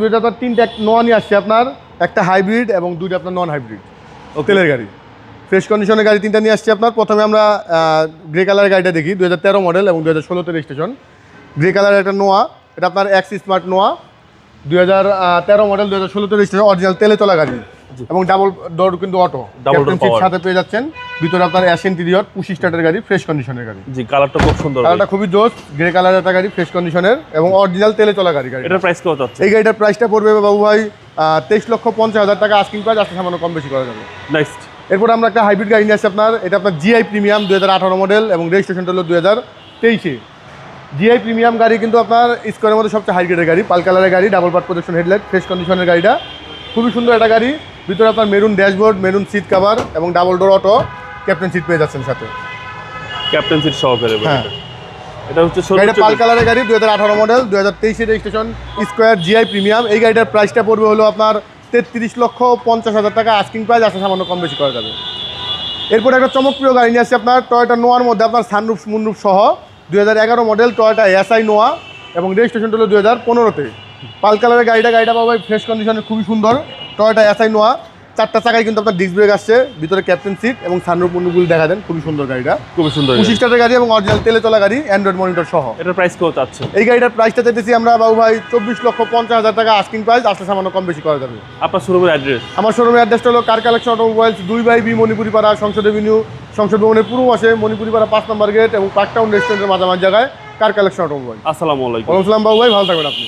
এটা তো তিনটা নোয়া নিয়ে আসছে আপনার, একটা হাইব্রিড এবং দুইটা আপনার নন হাইব্রিড তেলের গাড়ি। ফ্রেশ কন্ডিশনের গাড়ি তিনটা নিয়ে আসছি আপনার। প্রথমে আমরা গ্রে কালারের গাড়িটা দেখি, 2013 মডেল এবং 2016 রেজিস্ট্রেশন। গ্রে কালারের একটা নোয়া, এটা আপনার এক্স স্মার্ট নোয়া, 2013 মডেল, 2016 রেজিস্ট্রেশন, অরিজিনাল তেলে চলা গাড়ি এবং ডাবল ডোর কিন্তু অটো, ক্যাপ্টেন সিট সাথে পেয়ে যাচ্ছেন। ভিতরে আপনার অ্যাশ ইন্টেরিয়র, পুশ স্টার্টের গাড়ি, ফ্রেশ কন্ডিশনের গাড়ি। জি, কালারটা খুব সুন্দর, কালারটা খুবই জোস। গ্রে কালারের একটা গাড়ি, ফ্রেশ কন্ডিশনের এবং অরিজিনাল তেলে চলা গাড়ি। এটার প্রাইস কত আছে? এই গাড়িটার প্রাইসটা পড়বে বাবু ভাই 23,50,000 টাকা আস্কিং প্রাইস, আসলে সামান্য কম বেশি করা যাবে। নেক্সট, এরপর আমরা একটা হাইব্রিড গাড়ি নিয়ে আসছি আপনার, এটা আপনার জিআই প্রিমিয়াম 2018 মডেল এবং রেজিস্ট্রেশনটা হলো 2023। জিআই প্রিমিয়াম গাড়ি কিন্তু আপনার স্কোয়ারের মধ্যে সবচেয়ে হাই গ্রেডের গাড়ি, পাল কালারের গাড়ি, double part projection headlight, fresh কন্ডিশনের গাড়িটা খুবই সুন্দর একটা গাড়ি। ভিতরে আপনার maroon dashboard, maroon seat cover এবং double door auto, captain seat পেয়ে যাচ্ছেন সাথে, ক্যাপ্টেন সিট সহকারে। হ্যাঁ, এটা হচ্ছে গাড়িটা পাল কালারের গাড়ি, 2018 model, 2023 registration, square GI premium. এই গাড়িটার প্রাইসটা পড়বে হলো আপনার 33,50,000 টাকা আস্কিং প্রাইস, আসলে সামান্য কম বেশি করা যাবে। এরপর একটা চমকপ্রিয় গাড়ি নিয়ে আসছে আপনার, টয়োটা নোয়ার মধ্যে আপনার সানরুফ মুনরুফ সহ, 2011 মডেল, টয়োটা এসআই নোয়া এবং রেজিস্ট্রেশনটা হলো 2015-তে। পাল কালারের গাড়িটা পাবো ফ্রেশ কন্ডিশনে, খুবই সুন্দর। টয়োটা এসআই নোয়া, 4টা চাকায় কিন্তু আপনার ডিস্ক ব্রেক আসছে, ভিতরে ক্যাপ্টেন সিট এবং সানরুফ মুনরুফগুলো দেখা দেন, খুবই সুন্দর গাড়িটা, খুবই সুন্দর। 25 স্টারের গাড়ি এবং অরিজিনাল তেলে চলা গাড়ি, অ্যান্ড্রয়েড মনিটর সহ। এটার প্রাইস কত আছে? এই গাড়িটার প্রাইসটা চাইতেছি আমরা বাবু ভাই 24,50,000 টাকা আস্কিং প্রাইস, আসলে সামান্য কম বেশি করা যাবে। আপনার শোরুমের অ্যাড্রেস? আমার শোরুমের অ্যাড্রেসটা হলো car collection automobiles, 2/B Manipuri পাড়া, সংসদ এভিনিউ, সংসদ ভবনের পূর্ব পাশে, মণিপুরি পাড়া 5 নম্বর গেট এবং পার্ক টাউন রেস্টুরেন্টের মাঝামাঝি জায়গায় কার কালেকশন অটোমোবাইল। আসসালামু আলাইকুম। ওয়ালাইকুম আসসালাম বাবু ভাই, ভালো থাকবেন আপনি।